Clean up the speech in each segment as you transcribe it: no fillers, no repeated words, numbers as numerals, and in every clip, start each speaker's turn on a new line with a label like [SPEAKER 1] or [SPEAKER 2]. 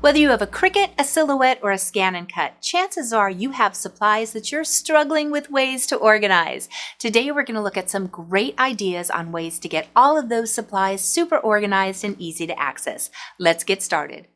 [SPEAKER 1] Whether you have a Cricut, a Silhouette, or a Scan and Cut, chances are you have supplies that you're struggling with ways to organize. Today we're going to look at some great ideas on ways to get all of those supplies super organized and easy to access. Let's get started.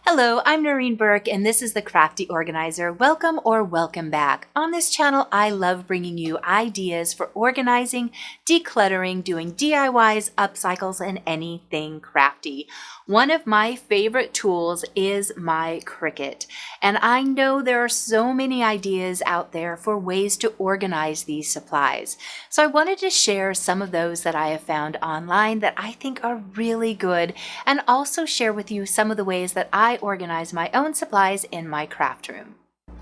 [SPEAKER 1] Hello, I'm Noreen Burke, and this is the Crafty Organizer. Welcome or welcome back. On this channel, I love bringing you ideas for organizing, decluttering, doing DIYs, upcycles, and anything crafty. One of my favorite tools is my Cricut, and I know there are so many ideas out there for ways to organize these supplies. So I wanted to share some of those that I have found online that I think are really good, and also share with you some of the ways that I organize my own supplies in my craft room.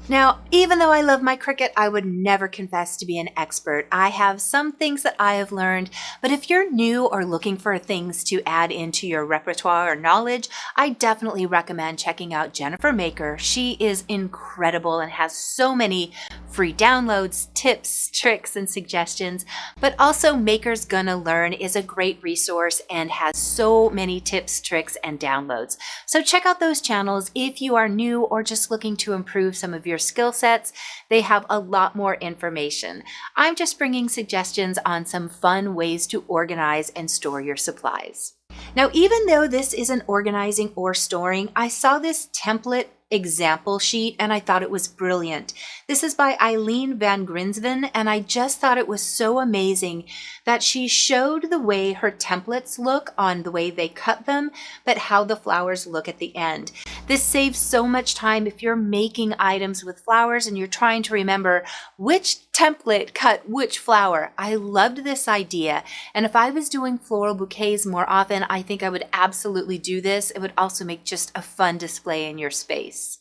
[SPEAKER 1] Now, even though I love my Cricut, I would never confess to be an expert. I have some things that I have learned, but if you're new or looking for things to add into your repertoire or knowledge, I definitely recommend checking out Jennifer Maker. She is incredible and has so many free downloads, tips, tricks, and suggestions, but also Maker's Gonna Learn is a great resource and has so many tips, tricks, and downloads. So check out those channels if you are new or just looking to improve some of your skill sets. They have a lot more information. I'm just bringing suggestions on some fun ways to organize and store your supplies. Now, even though this isn't organizing or storing, I saw this template example sheet and I thought it was brilliant. This is by Eileen Van Grinsven, and I just thought it was so amazing that she showed the way her templates look on the way they cut them, but how the flowers look at the end. This saves so much time if you're making items with flowers and you're trying to remember which template cut which flower. I loved this idea, and if I was doing floral bouquets more often, I think I would absolutely do this. It would also make just a fun display in your space.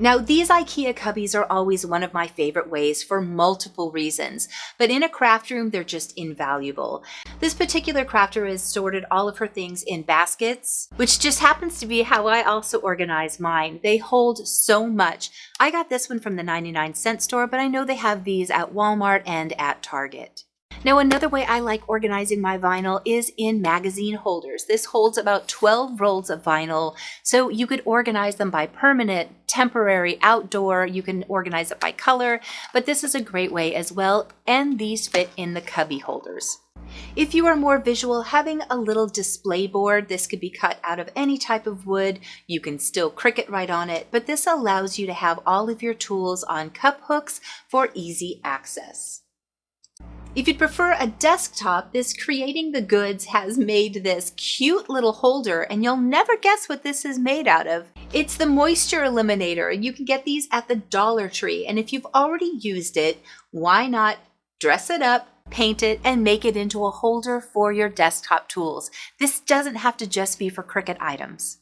[SPEAKER 1] Now, these IKEA cubbies are always one of my favorite ways for multiple reasons, but in a craft room, they're just invaluable. This particular crafter has sorted all of her things in baskets, which just happens to be how I also organize mine. They hold so much. I got this one from the 99-cent store, but I know they have these at Walmart and at Target. Now, another way I like organizing my vinyl is in magazine holders. This holds about 12 rolls of vinyl, so you could organize them by permanent, temporary, outdoor. You can organize it by color, but this is a great way as well, and these fit in the cubby holders. If you are more visual, having a little display board, this could be cut out of any type of wood. You can still Cricut right on it, but this allows you to have all of your tools on cup hooks for easy access. If you'd prefer a desktop, this Creating the Goods has made this cute little holder, and you'll never guess what this is made out of. It's the moisture eliminator. You can get these at the Dollar Tree, and if you've already used it, why not dress it up, paint it, and make it into a holder for your desktop tools? This doesn't have to just be for Cricut items.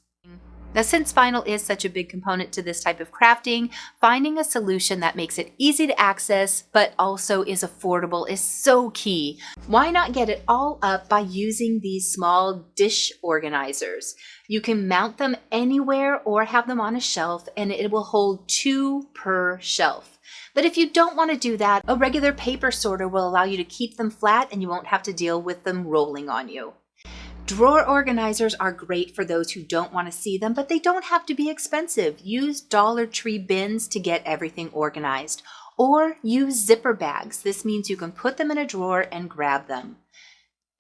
[SPEAKER 1] Now, since vinyl is such a big component to this type of crafting, finding a solution that makes it easy to access but also is affordable is so key. Why not get it all up by using these small dish organizers? You can mount them anywhere or have them on a shelf, and it will hold 2 per shelf. But if you don't want to do that, a regular paper sorter will allow you to keep them flat and you won't have to deal with them rolling on you. Drawer organizers are great for those who don't want to see them, but they don't have to be expensive. Use Dollar Tree bins to get everything organized, or use zipper bags. This means you can put them in a drawer and grab them.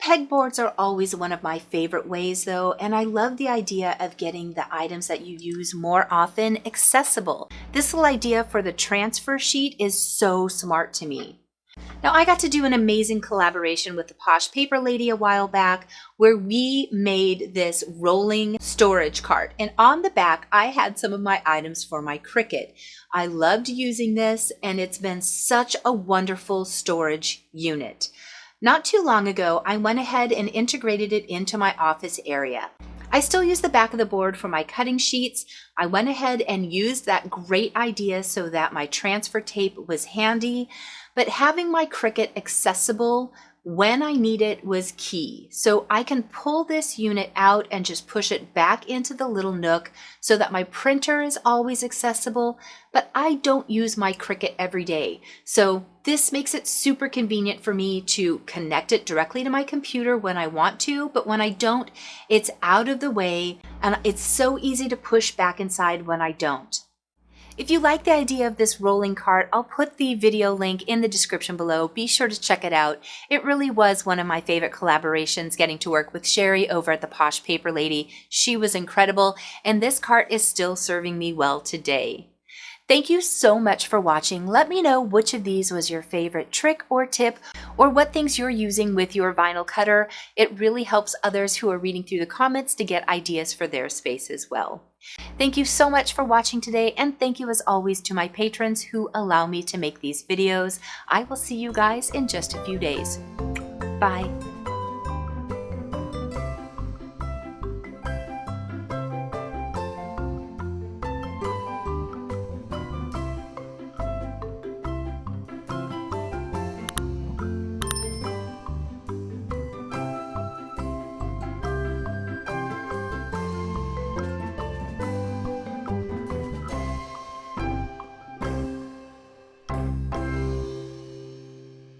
[SPEAKER 1] Pegboards are always one of my favorite ways though, and I love the idea of getting the items that you use more often accessible. This little idea for the transfer sheet is so smart to me. Now, I got to do an amazing collaboration with the Posh Paper Lady a while back where we made this rolling storage cart. And on the back, I had some of my items for my Cricut. I loved using this, and it's been such a wonderful storage unit. Not too long ago, I went ahead and integrated it into my office area. I still use the back of the board for my cutting sheets. I went ahead and used that great idea so that my transfer tape was handy. But having my Cricut accessible when I need it was key. So I can pull this unit out and just push it back into the little nook so that my printer is always accessible, but I don't use my Cricut every day. So This makes it super convenient for me to connect it directly to my computer when I want to, but when I don't, it's out of the way and it's so easy to push back inside when I don't. If you like the idea of this rolling cart, I'll put the video link in the description below. Be sure to check it out. It really was one of my favorite collaborations, getting to work with Sherry over at the Posh Paper Lady. She was incredible, and this cart is still serving me well today. Thank you so much for watching. Let me know which of these was your favorite trick or tip, or what things you're using with your vinyl cutter. It really helps others who are reading through the comments to get ideas for their space as well. Thank you so much for watching today, and thank you as always to my patrons who allow me to make these videos. I will see you guys in just a few days. Bye.